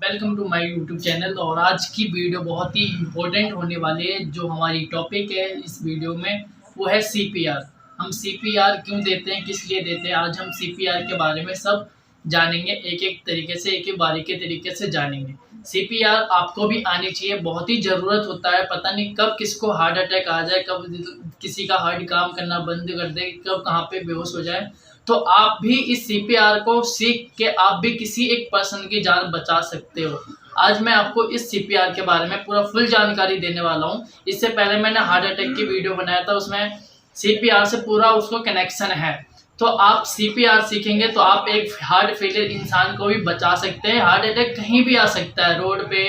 Welcome to my YouTube channel. और आज की वीडियो बहुत ही इम्पोर्टेंट होने वाली है। जो हमारी टॉपिक है इस वीडियो में वो है सीपीआर। हम सीपीआर क्यों देते हैं, किस लिए देते हैं, आज हम सीपीआर के बारे में सब जानेंगे। एक एक तरीके से, एक एक बारीकी तरीके से जानेंगे। सीपीआर आपको भी आनी चाहिए, बहुत ही ज़रूरत होता है। पता नहीं कब किसको हार्ट अटैक आ जाए, कब किसी का हार्ट काम करना बंद कर दे, कब कहाँ पे बेहोश हो जाए। तो आप भी इस सीपीआर को सीख के आप भी किसी एक पर्सन की जान बचा सकते हो। आज मैं आपको इस सीपीआर के बारे में पूरा फुल जानकारी देने वाला हूँ। इससे पहले मैंने हार्ट अटैक की वीडियो बनाया था, उसमें सीपीआर से पूरा उसको कनेक्शन है। तो आप सीपीआर सीखेंगे तो आप एक हार्ट फेलियर इंसान को भी बचा सकते हैं। हार्ट अटैक कहीं भी आ सकता है, रोड पे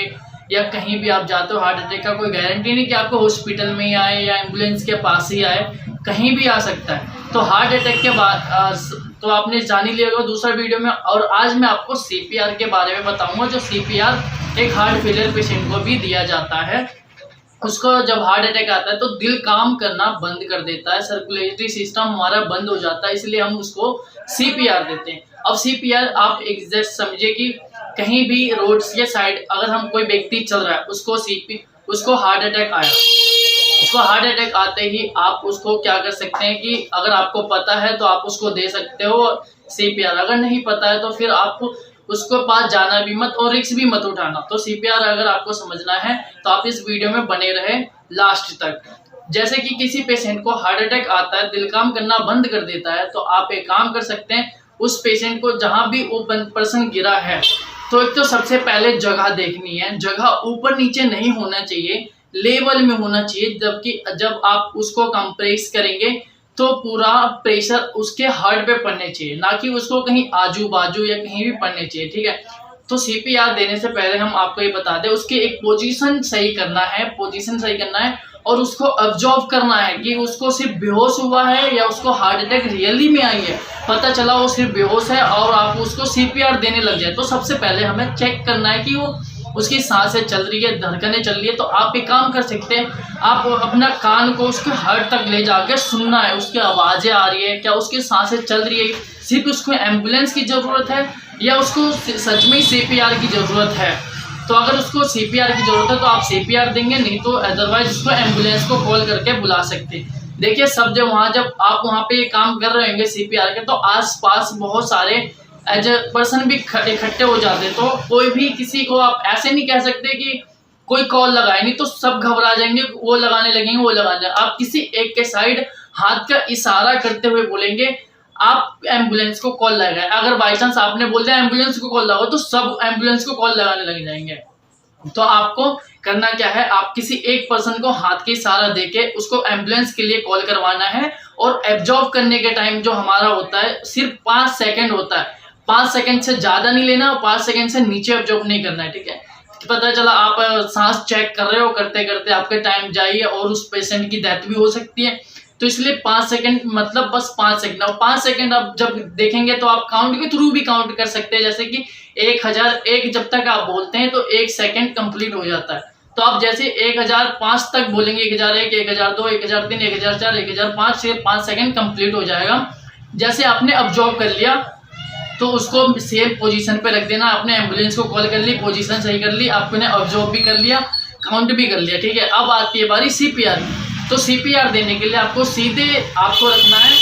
या कहीं भी आप जाते हो। हार्ट अटैक का कोई गारंटी नहीं कि आपको हॉस्पिटल में ही आए या एम्बुलेंस के पास ही आए, कहीं भी आ सकता है। तो हार्ट अटैक के बाद तो आपने जान ही लिया होगा दूसरा वीडियो में। और आज मैं आपको सीपीआर के बारे में बताऊंगा। जो सीपीआर एक हार्ट फेलियर पेशेंट को भी दिया जाता है। उसको जब हार्ट अटैक आता है तो दिल काम करना बंद कर देता है, सर्कुलेटरी सिस्टम हमारा बंद हो जाता है, इसलिए हम उसको सीपीआर देते हैं। अब सीपीआर आप एग्जैक्ट समझिए कि कहीं भी रोड्स के साइड अगर हम कोई व्यक्ति चल रहा है, उसको हार्ट अटैक आया, उसको हार्ट अटैक आते ही आप उसको क्या कर सकते हैं कि अगर आपको पता है तो आप उसको दे सकते हो सीपीआर। अगर नहीं पता है तो फिर आपको उसको पास जाना भी मत और रिस्क भी मत उठाना। तो सीपीआर अगर आपको समझना है तो आप इस वीडियो में बने रहे लास्ट तक। जैसे कि किसी पेशेंट को हार्ट अटैक आता है, दिल काम करना बंद कर देता है, तो आप एक काम कर सकते हैं, उस पेशेंट को जहां भी वो पर्सन गिरा है तो एक तो सबसे पहले जगह देखनी है। जगह ऊपर नीचे नहीं होना चाहिए, लेवल में होना चाहिए। जबकि जब आप उसको कंप्रेस करेंगे तो पूरा प्रेशर उसके हार्ट पे पड़ने चाहिए, ना कि उसको कहीं आजू बाजू या कहीं भी पड़ने चाहिए। ठीक है। तो सीपीआर देने से पहले हम आपको ये बता दें, उसकी एक पोजीशन सही करना है, पोजीशन सही करना है और उसको ऑब्जर्व करना है कि उसको सिर्फ बेहोश हुआ है या उसको हार्ट अटैक रियली में आई है। पता चला वो सिर्फ बेहोश है और आप उसको सीपीआर देने लग जाए, तो सबसे पहले हमें चेक करना है कि वो उसकी सांसें चल रही है, धड़कनें चल रही है। तो आप एक काम कर सकते हैं, आप अपना कान को उसके हार्ट तक ले जाके सुनना है, उसकी आवाज़ें आ रही है क्या, उसकी सांसें चल रही है, सिर्फ उसको एम्बुलेंस की ज़रूरत है या उसको सच में ही सीपीआर की ज़रूरत है। तो अगर उसको सीपीआर की ज़रूरत है तो आप सीपीआर देंगे, नहीं तो अदरवाइज उसको एम्बुलेंस को कॉल करके बुला सकते हैं। देखिए जब आप वहाँ पे ये काम कर रहे होंगे सीपीआर के, तो आसपास बहुत सारे एज ए पर्सन भी इकट्ठे हो जाते। तो कोई भी किसी को आप ऐसे नहीं कह सकते कि कोई कॉल लगाए, नहीं तो सब घबरा जाएंगे, वो लगाने लगेंगे, वो लगाने। आप किसी एक के साइड हाथ का इशारा करते हुए बोलेंगे आप एम्बुलेंस को कॉल लगाए। अगर बाई चांस आपने बोल दिया एम्बुलेंस को कॉल लगाओ तो सब एम्बुलेंस को कॉल लगाने लग जाएंगे। तो आपको करना क्या है, आप किसी एक पर्सन को हाथ के इशारा देके उसको एम्बुलेंस के लिए कॉल करवाना है। और एब्जॉर्ब करने के टाइम जो हमारा होता है सिर्फ 5 सेकंड होता है। 5 सेकंड से ज़्यादा नहीं लेना और 5 सेकंड से नीचे ऑब्जर्व नहीं करना है। ठीक है। पता चला आप सांस चेक कर रहे हो, करते करते आपके टाइम जाइए और उस पेशेंट की डेथ भी हो सकती है। तो इसलिए 5 सेकंड मतलब बस 5 सेकंड। और 5 सेकंड आप जब देखेंगे तो आप काउंट के थ्रू भी काउंट कर सकते हैं। जैसे कि 1001 जब तक आप बोलते हैं तो 1 सेकंड कंप्लीट हो जाता है। तो आप जैसे 1005 तक बोलेंगे, 1001, 1002, 1003, 1004, 1005 से 5 सेकंड कंप्लीट हो जाएगा। जैसे आपने ऑब्जर्व कर लिया तो उसको सेम पोजीशन पे रख देना। आपने एम्बुलेंस को कॉल कर ली, पोजीशन सही कर ली, आपने ऑब्जर्व भी कर लिया, काउंट भी कर लिया। ठीक है। अब आती है बारी सीपीआर की। तो सीपीआर देने के लिए आपको सीधे आपको रखना है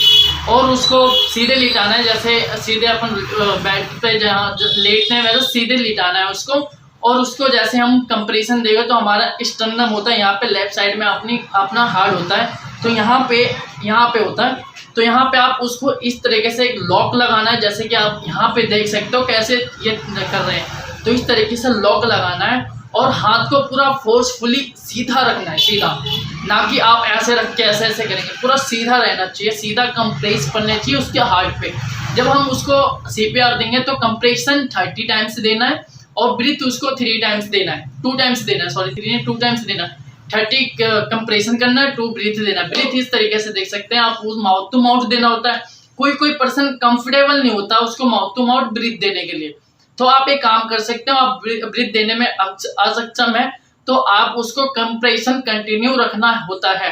और उसको सीधे लिटाना है। जैसे सीधे अपन बेड पे जहाँ लेटते हैं वैसे सीधे लिटाना है उसको। और उसको जैसे हम कंप्रेशन देंगे तो हमारा स्टर्नम होता है, यहाँ पे लेफ्ट साइड में अपना हार्ट होता है, तो यहाँ पे होता है। तो यहाँ पे आप उसको इस तरीके से एक लॉक लगाना है। जैसे कि आप यहाँ पे देख सकते हो कैसे ये कर रहे हैं। तो इस तरीके से लॉक लगाना है और हाथ को पूरा फोर्सफुली सीधा रखना है, सीधा, ना कि आप ऐसे रख के ऐसे ऐसे करेंगे। पूरा सीधा रहना चाहिए, सीधा कंप्रेस करना चाहिए उसके हार्ट पे। जब हम उसको सीपीआर देंगे तो कंप्रेशन 30 टाइम्स देना है और ब्रीथ उसको 3 टाइम्स देना है, 2 टाइम्स देना है, सॉरी 3 नहीं 2 टाइम्स देना है। 30 कंप्रेशन करना है, 2 ब्रीथ देना है। ब्रीथ इस तरीके से देख सकते हैं आप, माउथ टू माउथ देना होता है। कोई पर्सन कंफर्टेबल नहीं होता उसको माउथ टू माउथ ब्रीथ देने के लिए। तो आप एक काम कर सकते हो, आप ब्रीथ देने में असक्षम है तो आप उसको कंप्रेशन कंटिन्यू रखना होता है।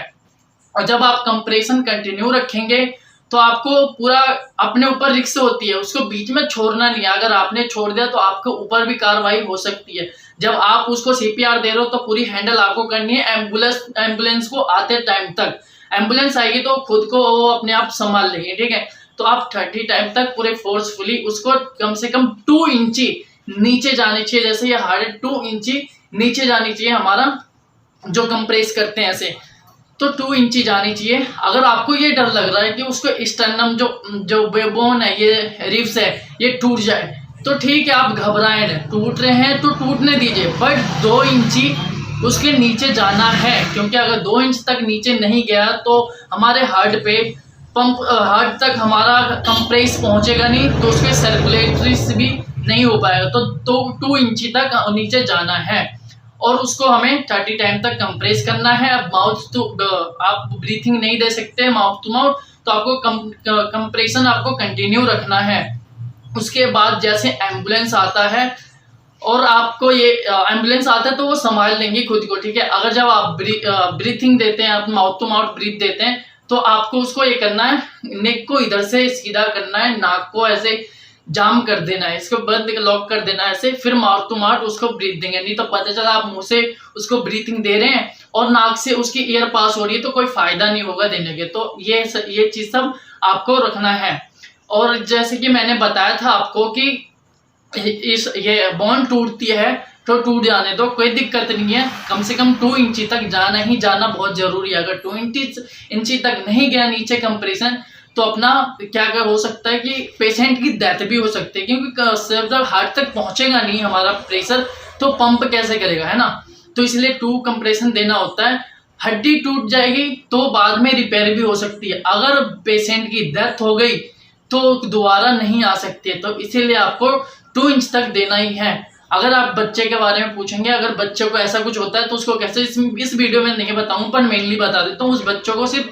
और जब आप कंप्रेशन कंटिन्यू रखेंगे तो आपको पूरा अपने ऊपर रिस्क होती है, उसको बीच में छोड़ना नहीं है। अगर आपने छोड़ दिया तो आपके ऊपर भी कार्रवाई हो सकती है। जब आप उसको सीपीआर दे रहे हो तो पूरी हैंडल आपको करनी है एम्बुलेंस को आते टाइम तक। एम्बुलेंस आएगी तो खुद को वो अपने आप संभाल लेंगे, ठीक है। तो आप 30 टाइम तक पूरे फोर्सफुली उसको कम से कम 2 इंची नीचे जानी चाहिए। जैसे ये हार्ड है, 2 इंची नीचे जानी चाहिए हमारा जो कंप्रेस करते हैं ऐसे, तो 2 इंची जानी चाहिए। अगर आपको ये डर लग रहा है कि उसको स्टर्नम जो बोन है, ये रिब्स है, ये टूट जाए, तो ठीक है, आप घबराएं नहीं। टूट रहे हैं तो टूटने दीजिए, बट 2 इंची उसके नीचे जाना है। क्योंकि अगर 2 इंच तक नीचे नहीं गया तो हमारे हार्ट पे हार्ट तक हमारा कंप्रेस पहुंचेगा नहीं, तो उसके सर्कुलेटरीज भी नहीं हो पाएगा। तो 2 इंची तक नीचे जाना है और उसको हमें 30 टाइम तक कंप्रेस करना है। अब आप ब्रीथिंग नहीं दे सकते माउथ टू माउथ, तो आपको कंप्रेशन आपको कंटिन्यू रखना है। उसके बाद जैसे एम्बुलेंस आता है और आपको ये एम्बुलेंस आता है तो वो संभाल लेंगी खुद को, ठीक है। अगर जब आप ब्रीथिंग देते हैं, आप माउथ टू माउथ ब्रीथ देते हैं, तो आपको उसको ये करना है, नेक को इधर से सीधा करना है, नाक को ऐसे जाम कर देना है, इसको बंद लॉक कर देना है ऐसे, फिर माउथ टू माउथ उसको ब्रीथ देंगे। नहीं तो पता चला आप मुंह से उसको ब्रीथिंग दे रहे हैं और नाक से उसकी एयर पास हो रही है, तो कोई फायदा नहीं होगा देने के। तो ये चीज सब आपको रखना है। और जैसे कि मैंने बताया था आपको कि ये बोन टूटती है तो टूट जाने दो, कोई दिक्कत नहीं है। कम से कम 2 इंची तक जाना ही जाना बहुत जरूरी है। अगर 2 इंची तक नहीं गया नीचे कंप्रेशन, तो अपना क्या हो सकता है कि पेशेंट की डेथ भी हो सकती है। क्योंकि जब हार्ट तक पहुंचेगा नहीं हमारा प्रेशर, तो पंप कैसे करेगा, है ना। तो इसलिए 2 कंप्रेशन देना होता है। हड्डी टूट जाएगी तो बाद में रिपेयर भी हो सकती है। अगर पेशेंट की डेथ हो गई तो दोबारा नहीं आ सकती है, तो इसीलिए आपको 2 इंच तक देना ही है। अगर आप बच्चे के बारे में पूछेंगे, अगर बच्चों को ऐसा कुछ होता है तो उसको कैसे, इस वीडियो में नहीं बताऊं पर मेनली बता देता हूँ। उस बच्चों को सिर्फ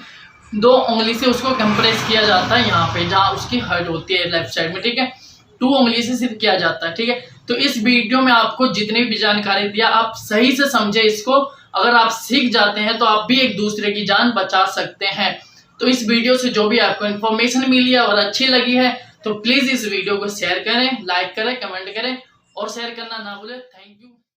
2 उंगली से उसको कंप्रेस किया जाता है, यहाँ पे जहाँ उसकी हर्ट होती है लेफ्ट साइड में, ठीक है। 2 उंगली से सिर्फ किया जाता है, ठीक है। तो इस वीडियो में आपको जितनी भी जानकारी दिया, आप सही से समझे इसको। अगर आप सीख जाते हैं तो आप भी एक दूसरे की जान बचा सकते हैं। तो इस वीडियो से जो भी आपको इन्फॉर्मेशन मिली है और अच्छी लगी है, तो प्लीज इस वीडियो को शेयर करें, लाइक करें, कमेंट करें और शेयर करना ना भूलें। Thank you.